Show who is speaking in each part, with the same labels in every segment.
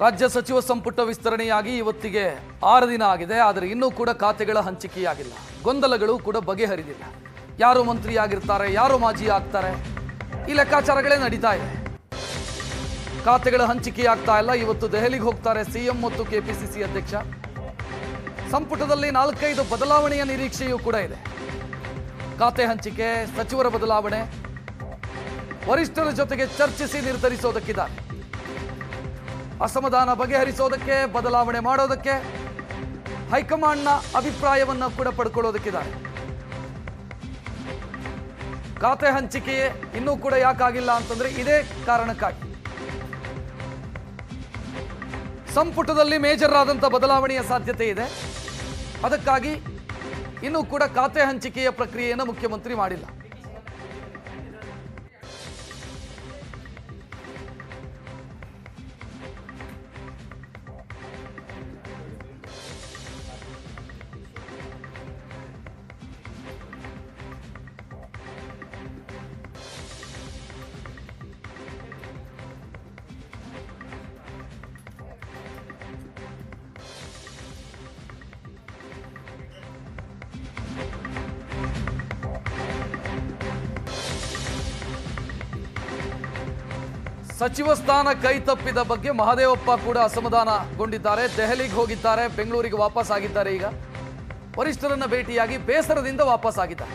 Speaker 1: ರಾಜ್ಯ ಸಚಿವ ಸಂಪುಟ ವಿಸ್ತರಣೆಯಾಗಿ ಇವತ್ತಿಗೆ 6 ದಿನ ಆಗಿದೆ. ಆದರೆ ಇನ್ನೂ ಕೂಡ ಖಾತೆಗಳ ಹಂಚಿಕೆಯಾಗಿಲ್ಲ. ಗೊಂದಲಗಳು ಕೂಡ ಬಗೆಹರಿದಿಲ್ಲ. ಯಾರು ಮಂತ್ರಿ ಆಗಿರ್ತಾರೆ, ಯಾರು ಮಾಜಿ ಆಗ್ತಾರೆ, ಈ ಲೆಕ್ಕಾಚಾರಗಳೇ ನಡೀತಾ ಇದೆ. ಖಾತೆಗಳ ಹಂಚಿಕೆಯಾಗ್ತಾ ಇಲ್ಲ. ಇವತ್ತು ದೆಹಲಿಗೆ ಹೋಗ್ತಾರೆ ಸಿಎಂ ಮತ್ತು ಕೆಪಿಸಿಸಿ ಅಧ್ಯಕ್ಷ. ಸಂಪುಟದಲ್ಲಿ 4-5 ಬದಲಾವಣೆಯ ನಿರೀಕ್ಷೆಯೂ ಕೂಡ ಇದೆ. ಖಾತೆ ಹಂಚಿಕೆ, ಸಚಿವರ ಬದಲಾವಣೆ, ವರಿಷ್ಠರ ಜೊತೆಗೆ ಚರ್ಚಿಸಿ ನಿರ್ಧರಿಸೋದಕ್ಕಿದ್ದಾರೆ. ಅಸಮಾಧಾನ ಬಗೆಹರಿಸೋದಕ್ಕೆ, ಬದಲಾವಣೆ ಮಾಡೋದಕ್ಕೆ, ಹೈಕಮಾಂಡ್ನ ಅಭಿಪ್ರಾಯವನ್ನು ಕೂಡ ಪಡ್ಕೊಳ್ಳೋದಕ್ಕಿದ್ದಾರೆ. ಖಾತೆ ಹಂಚಿಕೆ ಇನ್ನೂ ಕೂಡ ಯಾಕಾಗಿಲ್ಲ ಅಂತಂದ್ರೆ ಇದೇ ಕಾರಣಕ್ಕಾಗಿ. ಸಂಪುಟದಲ್ಲಿ ಮೇಜರ್ ಆದಂಥ ಬದಲಾವಣೆಯ ಸಾಧ್ಯತೆ ಇದೆ. ಅದಕ್ಕಾಗಿ ಇನ್ನೂ ಕೂಡ ಖಾತೆ ಹಂಚಿಕೆಯ ಪ್ರಕ್ರಿಯೆಯನ್ನು ಮುಖ್ಯಮಂತ್ರಿ ಮಾಡಿಲ್ಲ. ಸಚಿವ ಸ್ಥಾನ ಕೈ ತಪ್ಪಿದ ಬಗ್ಗೆ ಮಹದೇವಪ್ಪ ಕೂಡ ಅಸಮಾಧಾನಗೊಂಡಿದ್ದಾರೆ. ದೆಹಲಿಗೆ ಹೋಗಿದ್ದಾರೆ, ಬೆಂಗಳೂರಿಗೆ ವಾಪಸ್ ಆಗಿದ್ದಾರೆ. ಈಗ ವರಿಷ್ಠರನ್ನ ಭೇಟಿಯಾಗಿ ಬೇಸರದಿಂದ ವಾಪಸ್ ಆಗಿದ್ದಾರೆ.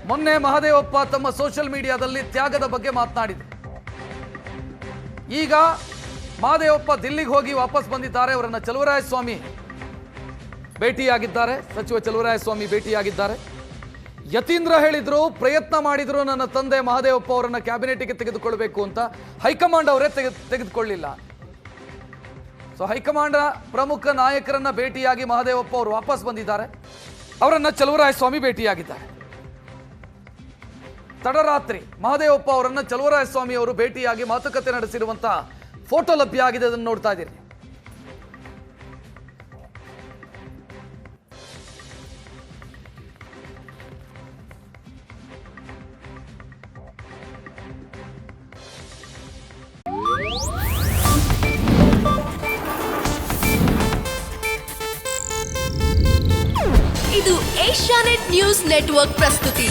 Speaker 1: ಮೊನ್ನೆ ಮಹದೇವಪ್ಪ ತಮ್ಮ ಸೋಷಿಯಲ್ ಮೀಡಿಯಾದಲ್ಲಿ ತ್ಯಾಗದ ಬಗ್ಗೆ ಮಾತನಾಡಿದರು. ಈಗ ಮಹದೇವಪ್ಪ ದಿಲ್ಲಿಗೆ ಹೋಗಿ ವಾಪಸ್ ಬಂದಿದ್ದಾರೆ. ಅವರನ್ನ ಚಲುವರಾಯಸ್ವಾಮಿ ಭೇಟಿಯಾಗಿದ್ದಾರೆ. ಸಚಿವ ಚಲುವರಾಯಸ್ವಾಮಿ ಭೇಟಿಯಾಗಿದ್ದಾರೆ. ಯತೀಂದ್ರ ಹೇಳಿದ್ರು, ಪ್ರಯತ್ನ ಮಾಡಿದ್ರು ನನ್ನ ತಂದೆ ಮಹದೇವಪ್ಪ ಅವರನ್ನ ಕ್ಯಾಬಿನೆಟ್ಗೆ ತೆಗೆದುಕೊಳ್ಬೇಕು ಅಂತ. ಹೈಕಮಾಂಡ್ ಅವರೇ ತೆಗೆದುಕೊಳ್ಳಿಲ್ಲ. ಸೊ ಹೈಕಮಾಂಡ್ ಪ್ರಮುಖ ನಾಯಕರನ್ನ ಭೇಟಿಯಾಗಿ ಮಹದೇವಪ್ಪ ಅವರು ವಾಪಸ್ ಬಂದಿದ್ದಾರೆ. ಅವರನ್ನ ಚಲುವರಾಯಸ್ವಾಮಿ ಭೇಟಿಯಾಗಿದ್ದಾರೆ. ತಡರಾತ್ರಿ ಮಹದೇವಪ್ಪ ಅವರನ್ನ ಚಲುವರಾಯಸ್ವಾಮಿ ಅವರು ಭೇಟಿಯಾಗಿ ಮಾತುಕತೆ ನಡೆಸಿರುವಂತ ಫೋಟೋ ಲಭ್ಯ ಆಗಿದೆ. ಅದನ್ನು ನೋಡ್ತಾ ಇದ್ದೀರಿ.
Speaker 2: ಇದು ಏಷ್ಯಾನೆಟ್ ನ್ಯೂಸ್ ನೆಟ್ವರ್ಕ್ ಪ್ರಸ್ತುತಿ.